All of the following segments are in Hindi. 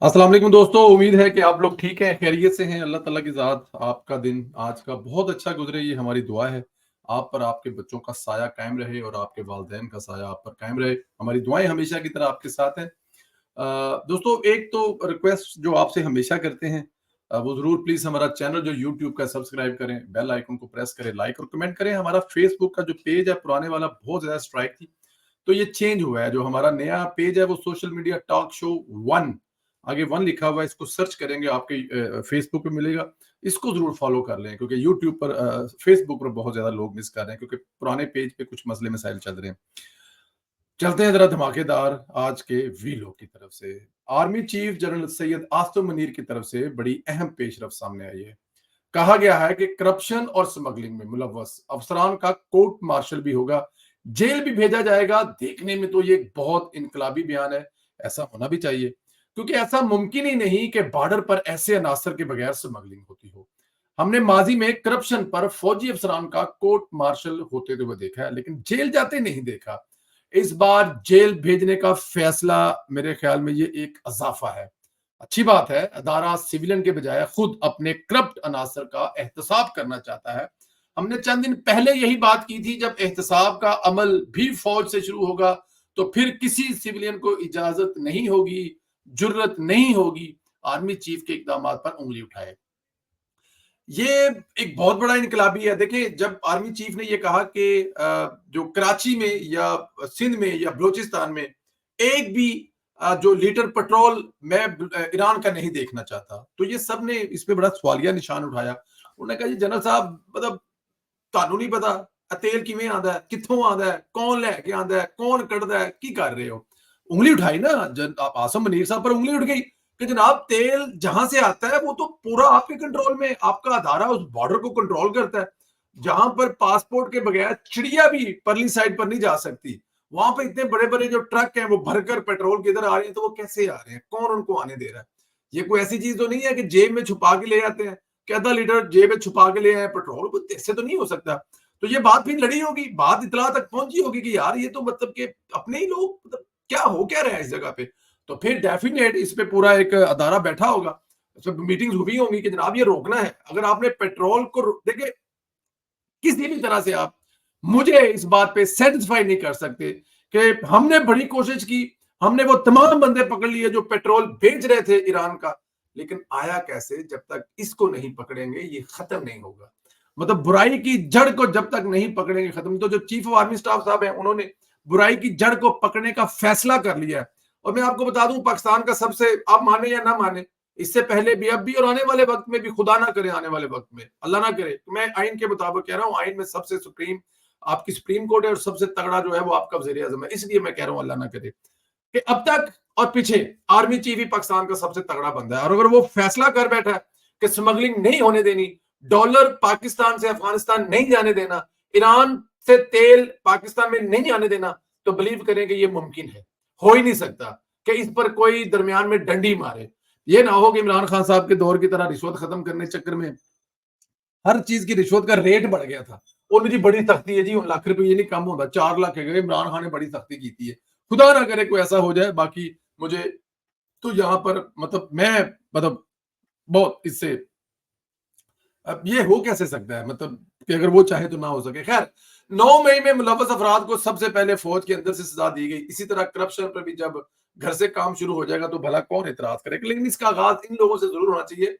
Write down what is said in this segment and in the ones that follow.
अस्सलाम वालेकुम दोस्तों, उम्मीद है कि आप लोग ठीक हैं, खैरियत से हैं। अल्लाह ताला की ज़ात आपका दिन आज का बहुत अच्छा गुज़रे, ये हमारी दुआ है। आप पर आपके बच्चों का साया कायम रहे और आपके वालिदैन का साया आप पर कायम रहे। हमारी दुआएँ हमेशा की तरह आपके साथ हैं। दोस्तों, एक तो रिक्वेस्ट जो आपसे हमेशा करते हैं, वो ज़रूर प्लीज़ हमारा चैनल जो यूट्यूब का सब्सक्राइब करें, बेल आइकन को प्रेस करें, लाइक और कमेंट करें। हमारा फेसबुक का जो पेज है, पुराने वाला बहुत ज़्यादा स्ट्राइक थी, तो ये चेंज हुआ है। जो हमारा नया पेज है वो सोशल मीडिया टॉक शो 1, आगे 1 लिखा हुआ है, इसको सर्च करेंगे आपके फेसबुक पे मिलेगा। इसको ज़रूर फॉलो कर लें क्योंकि यूट्यूब पर फेसबुक पर बहुत ज़्यादा लोग मिस कर रहे हैं क्योंकि पुराने पेज पे कुछ मसले मसाइल चल रहे हैं। चलते हैं ज़रा धमाकेदार आज के वीलों की तरफ से। Army chief general Syed Asim Munir की तरफ से बड़ी अहम पेशरफ सामने आई है। कहा गया है कि करप्शन और स्मगलिंग में मुलव्वस अफसरान का कोर्ट मार्शल भी होगा, जेल भी भेजा जाएगा। देखने में तो ये एक बहुत इनकलाबी बयान है, ऐसा होना भी चाहिए क्योंकि ऐसा मुमकिन ही नहीं कि बॉर्डर पर ऐसे अनासर के बगैर स्मगलिंग होती हो। हमने माजी में करप्शन पर फौजी अफसरान का कोर्ट मार्शल होते हुए देखा है, लेकिन जेल जाते नहीं देखा। इस बार जेल भेजने का फैसला मेरे ख्याल में ये एक अजाफा है। अच्छी बात है, अदारा सिविलियन के बजाय खुद अपने करप्ट अनासर का एहतसाब करना चाहता है। हमने चंद दिन पहले यही बात की थी, जब एहतसाब का अमल भी फौज से शुरू होगा तो फिर किसी सिविलियन को इजाजत नहीं होगी, जुर्रत नहीं होगी आर्मी चीफ के इकदाम पर उंगली उठाए। ये एक बहुत बड़ा इनकलाबी है। देखिए, जब आर्मी चीफ ने ये कहा कि जो कराची में या सिंध में या बलूचिस्तान में एक भी जो लीटर पेट्रोल मैं ईरान का नहीं देखना चाहता, तो ये सब ने इस पे बड़ा सवालिया निशान उठाया। उन्होंने कहा जी जनरल साहब, मतलब ਤੁਹਾਨੂੰ नहीं पता तेल किवें आंदा है, कित्थों आंदा है, कौन लैके आंदा है, कौन कढ़दा है, की कर रहे हो। उंगली उठाई ना, आसम मनीर साहब पर उंगली उठ गई कि जनाब तेल जहां से आता है वो तो पूरा आपके कंट्रोल में, आपका अदारा उस बॉर्डर को कंट्रोल करता है। जहां पर पासपोर्ट के बगैर चिड़िया भी परली साइड पर नहीं जा सकती, वहां पर इतने बड़े बड़े जो ट्रक हैं वो भरकर पेट्रोल किधर आ रहे हैं, तो वो कैसे आ रहे हैं, कौन उनको आने दे रहा है। ये कोई ऐसी चीज तो नहीं है कि जेब में छुपा के ले आते हैं कि आधा लीटर जेब में छुपा के ले आए पेट्रोल, ऐसे तो नहीं हो सकता। तो ये बात फिर लड़ी होगी, बात इतला तक पहुंची होगी कि यार ये तो मतलब कि अपने ही लोग, मतलब क्या हो क्या रहा है इस जगह पे। तो फिर डेफिनेट इस पे पूरा एक अदारा बैठा होगा, मीटिंग्स हुई होंगी कि जनाब ये रोकना है। अगर आपने पेट्रोल को देखिए, किसी भी तरह से आप मुझे इस बात पे सेटिस्फाई नहीं कर सकते कि हमने बड़ी कोशिश की, हमने वो तमाम बंदे पकड़ लिए जो पेट्रोल बेच रहे थे ईरान का, लेकिन आया कैसे। जब तक इसको नहीं पकड़ेंगे ये खत्म नहीं होगा। मतलब बुराई की जड़ को जब तक नहीं पकड़ेंगे खत्म। तो जो चीफ ऑफ आर्मी स्टाफ साहब है, उन्होंने बुराई की जड़ को पकड़ने का फैसला कर लिया है। और मैं आपको बता दूं, पाकिस्तान का सबसे, आप माने या ना माने, इससे पहले भी, अब भी और आने वाले वक्त में भी, खुदा ना करे आने वाले वक्त में, अल्लाह ना करे, तो मैं आइन के मुताबिक कह रहा हूं, आइन में सबसे सुप्रीम आपकी सुप्रीम कोर्ट है और सबसे तगड़ा जो है वो आपका वजीर आजम है। इसलिए मैं कह रहा हूं अल्लाह ना करे कि अब तक और पीछे आर्मी चीफ ही पाकिस्तान का सबसे तगड़ा बंदा है। और अगर वो फैसला कर बैठा है कि स्मगलिंग नहीं होने देनी, डॉलर पाकिस्तान से अफगानिस्तान नहीं जाने देना, ईरान से तेल पाकिस्तान में नहीं आने देना, तो बिलीव करें कि ये मुमकिन है, हो ही नहीं सकता कि इस पर कोई दरमियान में डंडी मारे। ये ना हो कि इमरान खान साहब के दौर की तरह रिश्वत खत्म करने के चक्कर में हर चीज की रिश्वत का रेट बढ़ गया था। उन्होंने जी बड़ी सख्ती है जी, 1 लाख रुपए ये नहीं कम होता, 4 लाख है गए, इमरान खान ने बड़ी सख्ती की थी। खुदा ना करे कोई ऐसा हो जाए। बाकी मुझे तो यहाँ पर मतलब मैं मतलब बहुत इससे, अब ये हो कैसे सकता है, मतलब कि अगर वो चाहे तो ना हो सके। खैर, 9 मई में मुलव्वस अफराद को सबसे पहले फौज के अंदर से सजा दी गई। इसी तरह करप्शन पर भी जब घर से काम शुरू हो जाएगा तो भला कौन एतराज करेगा। लेकिन इसका आगाज इन लोगों से जरूर होना चाहिए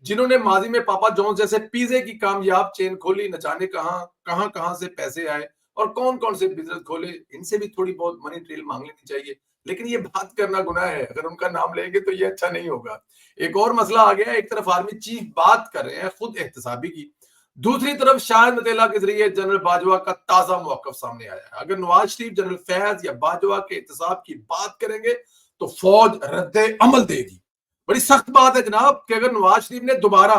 जिन्होंने माजी में पापा जॉन्स जैसे पिज्जे की कामयाब चेन खोली। न जाने कहां कहां से पैसे आए और कौन कौन से बिजनेस खोले। इनसे भी थोड़ी बहुत मनी ट्रेल मांग लेनी चाहिए, लेकिन ये बात करना गुनाह है। अगर उनका नाम लेंगे तो ये अच्छा नहीं होगा। एक और मसला आ गया, एक तरफ आर्मी चीफ बात कर रहे हैं खुद एहतसाबी की, दूसरी तरफ शाहिद मतेला के जरिए जनरल बाजवा का ताजा मौकफ सामने आया है। अगर नवाज शरीफ जनरल फैज या बाजवा के एहतसाब की बात करेंगे तो फौज रद्द अमल देगी। बड़ी सख्त बात है जनाब कि अगर नवाज शरीफ ने दोबारा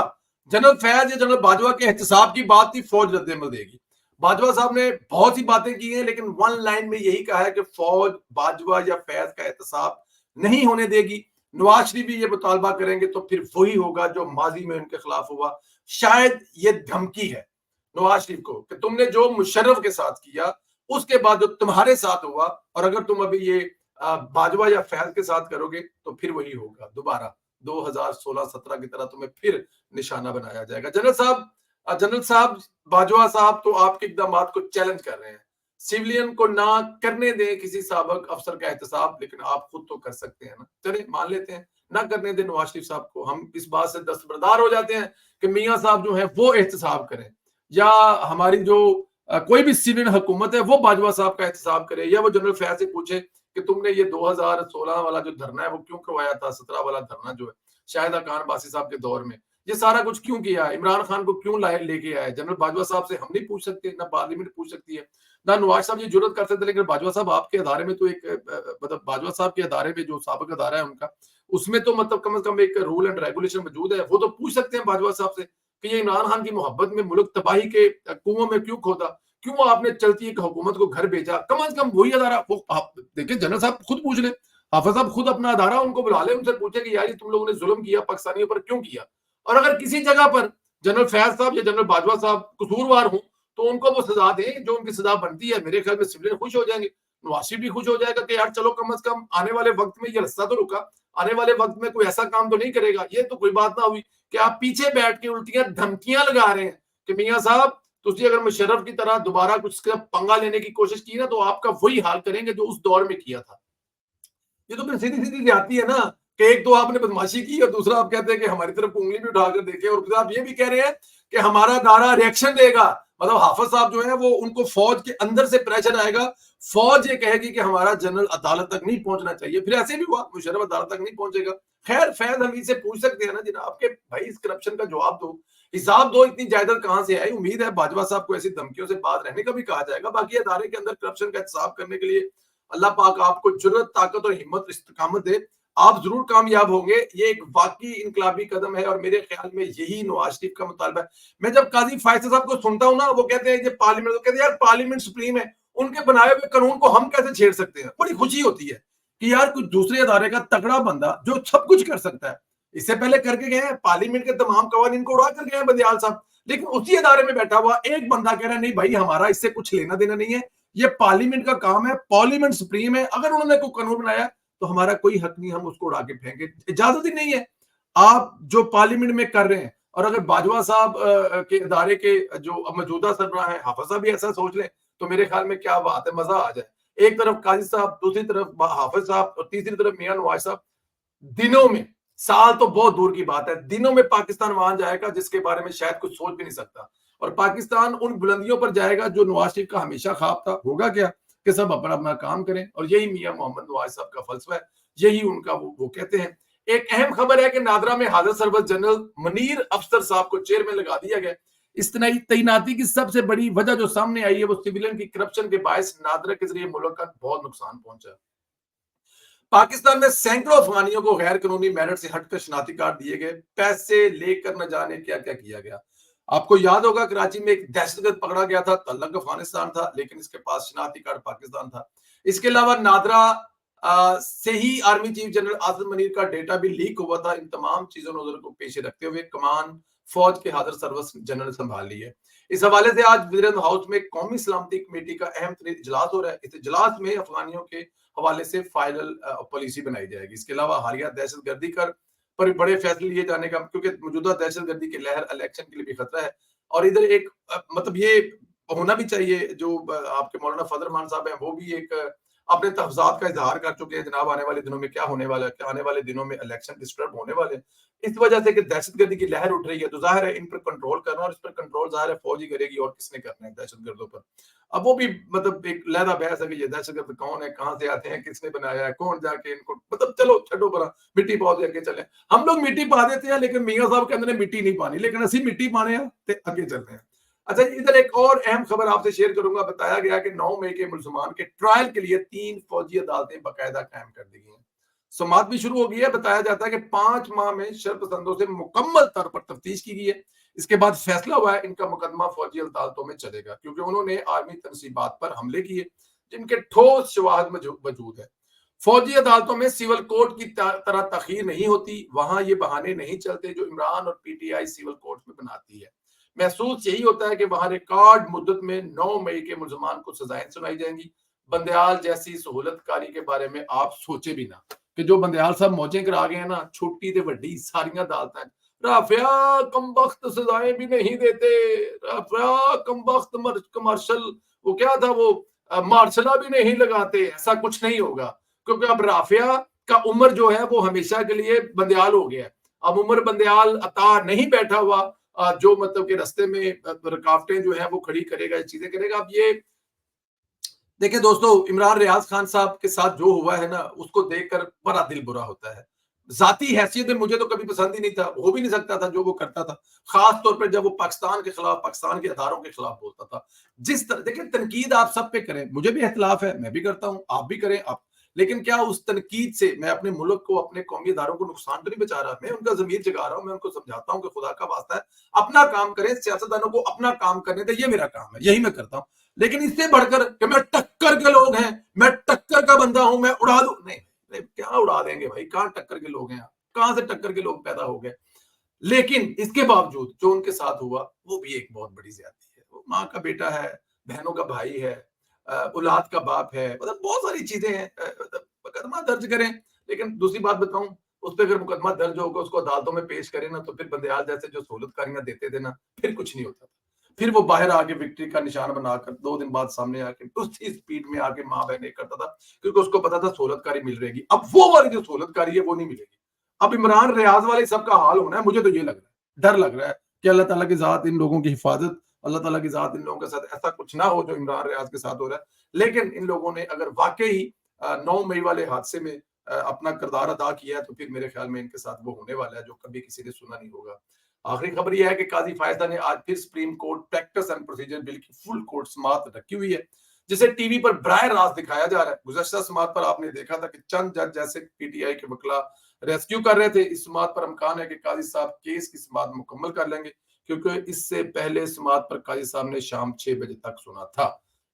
जनरल फैज या जनरल बाजवा के एहतसाब की बात की, फौज रद्द अमल देगी। बाजवा साहब ने बहुत सी बातें की हैं, लेकिन वन लाइन में यही कहा है कि फौज बाजवा या फैज का एहतसाब नहीं होने देगी। नवाज शरीफ भी ये मुतालबा करेंगे तो फिर वही होगा जो माजी में उनके खिलाफ हुआ। शायद ये धमकी है नवाज शरीफ को कि तुमने जो मुशर्रफ के साथ किया उसके बाद जो तुम्हारे साथ हुआ, और अगर तुम अभी ये बाजवा या फैज के साथ करोगे तो फिर वही होगा दोबारा 2016-17 की तरह तुम्हें फिर निशाना बनाया जाएगा। जनरल साहब बाजवा साहब तो आपके इकदामात को चैलेंज कर रहे हैं। सिविलियन को ना करने दें किसी साबक अफसर का एहतसाब, लेकिन आप खुद तो कर सकते हैं ना। चलिए मान लेते हैं, ना करने दें नवाज शरीफ साहब को। हम इस बात से दस्तबरदार हो जाते हैं कि मियाँ साहब जो है वो एहतसाब करें, या हमारी जो कोई भी सिविलियन हुकूमत है वो बाजवा साहब का एहतसाब करे, या वो जनरल फैज से पूछे कि तुमने ये 2016 वाला जो धरना है वो क्यों करवाया था, 17 वाला धरना जो है शाहिदा खान बासी साहब के दौर में, ये सारा कुछ क्यों किया, इमरान खान को क्यों लाए लेके आए। जनरल बाजवा साहब से हम नहीं पूछ सकते, ना पार्लियामेंट पूछ सकती है, ना नवाज साहब ये जुर्रत कर सकते। लेकिन बाजवा साहब आपके अदारे में तो एक मतलब बाजवा साहब के अदारे में जो साबिक अदारा है उनका, उसमें तो मतलब कम से कम एक रूल एंड रेगुलेशन मौजूद है। वो तो पूछ सकते हैं बाजवा साहब से कि ये इमरान खान की मोहब्बत में मुल्क तबाही के कुओं में क्यों खोदा, क्यों आपने चलती एक हुकूमत को घर भेजा। कम से कम वही अदारा वो आप देखिए, जनरल साहब खुद पूछ ले, हाफिज साहब खुद अपना अदारा उनको बुला ले, उनसे पूछे कि यार ये तुम लोगों ने जुल्म किया पाकिस्तानियों पर, क्यों किया। और अगर किसी जगह पर जनरल फैज साहब या जनरल बाजवा साहब कसूरवार हो तो उनको वो सजा दें जो उनकी सजा बनती है। मेरे ख्याल में सिविलियन खुश हो जाएंगे, नवाज शरीफ भी खुश हो जाएगा कि यार चलो कम से कम आने वाले वक्त में ये रास्ता तो रुका, आने वाले वक्त में कोई ऐसा काम तो नहीं करेगा। ये तो कोई बात ना हुई कि आप पीछे बैठ के उल्टियां धमकियां लगा रहे हैं कि मियाँ साहब तुझे अगर मुशर्रफ की तरह दोबारा कुछ पंगा लेने की कोशिश की ना तो आपका वही हाल करेंगे जो उस दौर में किया था। ये तो फिर सीधी सीधी जाती है ना कि एक तो आपने बदमाशी की और दूसरा आप कहते हैं कि हमारी तरफ उंगली भी उठाकर देखे, और फिर आप ये भी कह रहे हैं कि हमारा दायरा रिएक्शन देगा। मतलब हाफिज साहब जो है वो उनको फौज के अंदर से प्रेशर आएगा, फौज ये कहेगी कि हमारा जनरल अदालत तक नहीं पहुंचना चाहिए। फिर ऐसे भी हुआ, मुशर्रफ अदालत तक नहीं पहुंचेगा। खैर फैज हमीद से पूछ सकते हैं ना जनाब के भाई इस करप्शन का जवाब दो, हिसाब दो, इतनी जायदाद कहां से आई। उम्मीद है बाजवा साहब को ऐसी धमकियों से बात रहने का भी कहा जाएगा। बाकी अदारे के अंदर करप्शन का हिसाब करने के लिए अल्लाह पाक आपको जुर्रत, ताकत और हिम्मत, इस्तिकामत दे। आप जरूर कामयाब होंगे। ये एक वाकई इनकलाबी कदम है और मेरे ख्याल में यही नवाज शरीफ का मुतालबा है। मैं जब काजी फैसल साहब को सुनता हूँ ना, वो कहते हैं ये पार्लियामेंट, तो कहते हैं यार पार्लियामेंट सुप्रीम है, उनके बनाए हुए कानून को हम कैसे छेड़ सकते हैं। बड़ी खुशी होती है कि यार कुछ दूसरे अदारे का तगड़ा बंदा जो सब कुछ कर सकता है, इससे पहले करके गए हैं पार्लियामेंट के तमाम कवानीन को उड़ा कर गए हैं बंदियाल साहब, लेकिन उसी अदारे में बैठा हुआ एक बंदा कह रहा है नहीं भाई हमारा इससे कुछ लेना देना नहीं है, ये पार्लियामेंट का काम है, पार्लियामेंट सुप्रीम है, अगर उन्होंने कोई कानून बनाया तो हमारा कोई हक नहीं, हम उसको उड़ा के फेंके, इजाजत ही नहीं है आप जो पार्लियामेंट में कर रहे हैं। और अगर बाजवा साहब के इदारे के जो मौजूदा सरबराह है हाफिज साहब भी ऐसा सोच लें तो मेरे ख्याल में क्या बात है, मजा आ जाए। एक तरफ काजी साहब, दूसरी तरफ हाफिज साहब और तीसरी तरफ मियां नवाज साहब। दिनों में, साल तो बहुत दूर की बात है, दिनों में पाकिस्तान वहां जाएगा जिसके बारे में शायद कुछ सोच भी नहीं सकता। और पाकिस्तान उन बुलंदियों पर जाएगा जो नवाज शरीफ का हमेशा ख्वाब था। होगा क्या कि सब अपना अपना काम करें, और यही मियां मोहम्मद नवाज साहब का फलसफा है, यही उनका वो कहते हैं। एक अहम खबर है कि नादरा में हाजिर सरबत जनरल मुनीर अफसर साहब को चेयरमैन लगा दिया गया। इस तैनाती की सबसे बड़ी वजह जो सामने आई है वो सिविलियन की करप्शन के बायस नादरा के जरिए मुल्क का बहुत नुकसान पहुंचा। पाकिस्तान में सैकड़ों अफगानियों को गैर कानूनी मेरिट से हटकर शनाती कार्ड दिए गए, पैसे लेकर न जाने क्या क्या किया गया। आपको याद होगा कराची में एक दहशतगर्द पकड़ा गया था, तल्लक अफगानिस्तान था लेकिन इसके पास शनाती कार्ड पाकिस्तान था। इसके अलावा नादरा से ही army chief general Asim Munir का डेटा भी लीक हुआ था। इन तमाम चीजों नजर को पेश रखते हुए कमान फौज के हाजिर सर्विस जनरल संभाल ली है। इस हवाले से आज विजडन हाउस में कौमी सलामती कमेटी का अहम इजलास हो रहा है। इस इजलास में अफगानियों के हवाले से फाइनल पॉलिसी बनाई जाएगी। इसके अलावा हालिया दहशतगर्दी पर बड़े फैसले लिए जाने का, क्योंकि मौजूदा दहशतगर्दी की लहर इलेक्शन के लिए भी खतरा है। और इधर एक मतलब ये होना भी चाहिए, जो आपके मौलाना फजल रहमान साहब हैं वो भी एक अपने तहफात का इजहार कर चुके हैं जनाब आने वाले दिनों में क्या होने वाला है, क्या आने वाले दिनों में इलेक्शन डिस्टर्ब होने वाले हैं इस वजह से कि दहशतगर्दी की लहर उठ रही है। तो जाहिर है इन पर कंट्रोल करना, और इस पर कंट्रोल जाहिर है फौज ही करेगी, और किसने करना है दहशतगर्दों पर। अब वो भी मतलब एक लहदा बहस है कि ये दहशतगर्द कौन है, कहां से आते हैं, किसने बनाया है, कौन जाके इनको, मतलब चलो छठो पर मिट्टी पा आगे चले। हम लोग मिट्टी पा देते हैं लेकिन मियाँ साहब के अंदर मिट्टी नहीं पानी, लेकिन असि मिट्टी पाने हैं आगे चल रहे हैं। अच्छा, इधर एक और अहम खबर आपसे शेयर करूंगा। बताया गया कि 9 मई के मुसलमान के ट्रायल के लिए 3 फौजी अदालतें बाकायदा कायम कर दी गई हैं। समात भी शुरू हो गई है। बताया जाता है कि 5 माह में शरपसंदों से मुकम्मल तौर पर तफ्तीश की गई है। इसके बाद फैसला हुआ है इनका मुकदमा फौजी अदालतों में चलेगा, क्योंकि उन्होंने आर्मी तनसीबात पर हमले किए जिनके ठोस शवाहद मौजूद है। फौजी अदालतों में सिविल कोर्ट की तरह तखीर नहीं होती, वहां ये बहाने नहीं चलते जो इमरान और पीटीआई सिविल कोर्ट में बनाती है। महसूस यही होता है कि वहां रिकॉर्ड मुद्दत में 9 मई के मुलजमान को सजाएं सुनाई जाएंगी। बंदयाल जैसी सहूलतकारी के बारे में आप सोचे भी ना कि जो बंदयाल साहब मौजें करा गए हैं ना, छोटी ते वड्डी सारियां अदालतां राफिया कमबख्त सजाएं भी नहीं देते, राफिया कमबख्त कमर्शियल वो क्या था वो मार्शला भी नहीं लगाते। ऐसा कुछ नहीं होगा, क्योंकि अब राफिया का उम्र जो है वो हमेशा के लिए बंदयाल हो गया है। अब उम्र बंदयाल अता नहीं बैठा हुआ, जो मतलब कि रास्ते में रुकावटें जो है वो खड़ी करेगा, चीजें करेगा। अब ये देखिए दोस्तों, इमरान रियाज खान साहब के साथ जो हुआ है ना, उसको देखकर बड़ा दिल बुरा होता है। जाती हैसियत में मुझे तो कभी पसंद ही नहीं था, हो भी नहीं सकता था जो वो करता था। खास तौर पे जब वो पाकिस्तान के खिलाफ, पाकिस्तान के अदारों के खिलाफ बोलता था। जिस तरह देखिए, तनकीद आप सब पे करें, मुझे भी इख्तिलाफ है, मैं भी करता हूँ, आप भी करें आप, लेकिन क्या उस तनकीद से मैं अपने मुल्क को, अपने कौमी अदारों को नुकसान तो नहीं बचा रहा? मैं उनका ज़मीर जगा रहा हूँ, मैं उनको समझाता हूँ कि खुदा का वास्ता है, अपना काम करें, सियासतदानों को अपना काम करने दें, ये मेरा काम है, यही मैं करता हूँ। लेकिन इससे बढ़कर कि मैं टक्कर के लोग हैं, मैं टक्कर का बंदा हूं, मैं उड़ा दूं, नहीं, नहीं, क्या उड़ा देंगे भाई? कहां टक्कर के लोग हैं आप? कहां से टक्कर के लोग पैदा हो गए? लेकिन इसके बावजूद जो उनके साथ हुआ वो भी एक बहुत बड़ी ज्यादती है। वो माँ का बेटा है, बहनों का भाई है, औलाद का बाप है, मतलब बहुत सारी चीजें हैं। मतलब मुकदमा दर्ज करें, लेकिन दूसरी बात बताऊं, उस पर अगर मुकदमा दर्ज होगा, उसको अदालतों में पेश करें ना, तो फिर बंदयाल जैसे जो सहूलतकारियां देते थे ना, फिर कुछ नहीं होता। फिर वो बाहर आके विक्ट्री का निशान बनाकर 2 दिन बाद सामने आके उसी स्पीड में आके माँ बहन एक करता था, क्योंकि उसको पता था सहूलतकारी मिल रहेगी। अब वो वाली जो सहूलतकारी है वो नहीं मिलेगी। अब इमरान रियाज वाले सबका हाल होना है, मुझे तो ये लग रहा है, डर लग रहा है कि अल्लाह ताला की जात इन लोगों की हिफाजत, अल्लाह ताला की जात इन लोगों के साथ ऐसा कुछ ना हो जो इमरान रियाज के साथ हो रहा है। लेकिन इन लोगों ने अगर वाकई 9 मई वाले हादसे में अपना किरदार अदा किया है, तो फिर मेरे ख्याल में इनके साथ वो होने वाला है जो कभी किसी ने सुना नहीं होगा। आखिरी खबर यह है कि काजी फायदा ने आज फिर supreme court practice and procedure bill की फुल कोर्ट समाअत रखी हुई है, जिसे टीवी पर बराह रास्त दिखाया जा रहा है। गुज़श्ता समाअत पर आपने देखा था कि चंद जज जैसे पीटीआई के वकला रेस्क्यू कर रहे थे। इस समाअत पर इम्कान है कि काजी साहब केस की समाअत मुकम्मल कर लेंगे, क्योंकि इससे पहले समाअत पर काजी साहब ने शाम 6 बजे तक सुना था।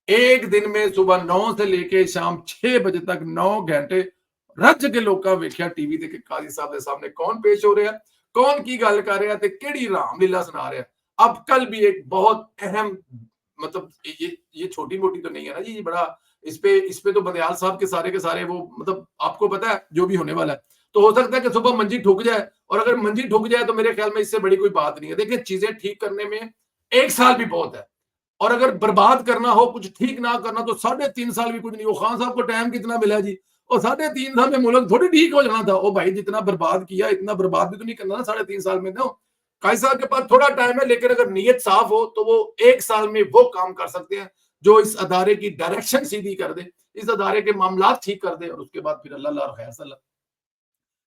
एक दिन में सुबह 9 से लेके शाम 6 बजे तक 9 घंटे रज के लोग वेख्या टीवी ते काजी साहब के सामने कौन पेश हो रहा है, कौन की गल कर रहा है, ते केड़ी रामलीला सुना रहा है। अब कल भी एक बहुत अहम, मतलब ये छोटी मोटी तो नहीं है ना जी, ये बड़ा, इस पे तो बंदयाल साहब के सारे वो, मतलब आपको पता है जो भी होने वाला है। तो हो सकता है कि सुबह मंजी ठुक जाए, और अगर मंजी ठुक जाए तो मेरे ख्याल में इससे बड़ी कोई बात नहीं है। देखिए, चीजें ठीक करने में 1 साल भी बहुत है, और अगर बर्बाद करना हो, कुछ ठीक ना करना, तो 3.5 साल भी कुछ नहीं। वो खान साहब को टाइम कितना मिला जी, और 3.5 साल में मुल्क थोड़ी ठीक हो जाना था। ओ भाई, जितना बर्बाद किया इतना बर्बाद भी तो नहीं करना ना 3.5 साल में। तो काजी साहब के पास थोड़ा टाइम है, लेकिन अगर नीयत साफ हो तो वो 1 साल में वो काम कर सकते हैं जो इस अदारे की डायरेक्शन सीधी कर दे, इस अदारे के मामला ठीक कर दे, और उसके बाद फिर अल्लाह खैर सल्ला।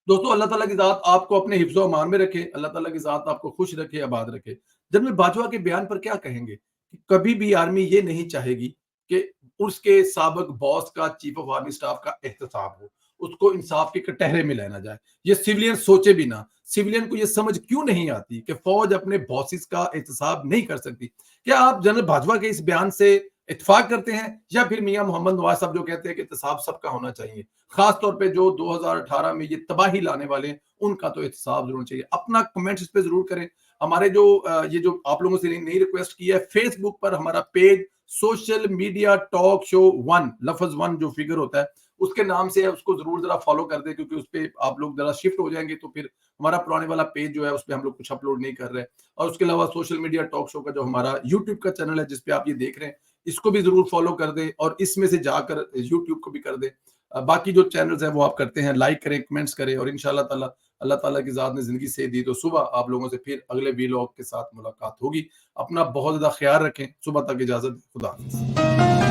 दोस्तों, अल्लाह ताला की ज़ात आपको अपने हिफ्ज़ व अमान में रखे, अल्लाह ताला की ज़ात आपको खुश रखे, आबाद रखे। जनरल बाजवा के बयान पर क्या कहेंगे कि कभी भी आर्मी ये नहीं चाहेगी कि उसके साबिक बॉस का, चीफ ऑफ आर्मी स्टाफ का एहतसाब हो, उसको इंसाफ के कटहरे में लाया जाए। ये सिविलियन सोचे भी ना, सिविलियन को ये समझ क्यों नहीं आती कि फौज अपने बॉसेस का एहतसाब नहीं कर सकती? क्या आप जनरल बाजवा के इस बयान से इत्तेफाक करते हैं, या फिर मियां मोहम्मद नवाज साहब जो कहते हैं कि एहतसाब सबका होना चाहिए, खास तौर पे जो 2018 में ये तबाही लाने वाले हैं, उनका तो एहतसाब जरूर चाहिए? अपना कमेंट्स इस पे जरूर करें। हमारे जो ये जो आप लोगों से नई रिक्वेस्ट की है, फेसबुक पर हमारा page social media talk show 1, लफ्ज 1 जो फिगर होता है उसके नाम से है, उसको जरूर जरा फॉलो कर दे, क्योंकि उस पे आप लोग जरा शिफ्ट हो जाएंगे तो फिर हमारा पुराने वाला पेज जो है उस पर हम लोग कुछ अपलोड नहीं कर रहे। और उसके अलावा सोशल मीडिया टॉक शो का जो हमारा यूट्यूब का चैनल है जिसपे आप ये देख रहे हैं, इसको भी जरूर फॉलो कर दें, और इसमें से जाकर यूट्यूब को भी कर दें। बाकी जो चैनल्स हैं वो आप करते हैं, लाइक करें, कमेंट्स करें, और इंशाल्लाह ताला अल्लाह ताला की ज़ात ने ज़िंदगी से दी तो सुबह आप लोगों से फिर अगले वीलॉग के साथ मुलाकात होगी। अपना बहुत ज़्यादा ख्याल रखें। सुबह तक इजाज़त, खुदा हाफ़िज़।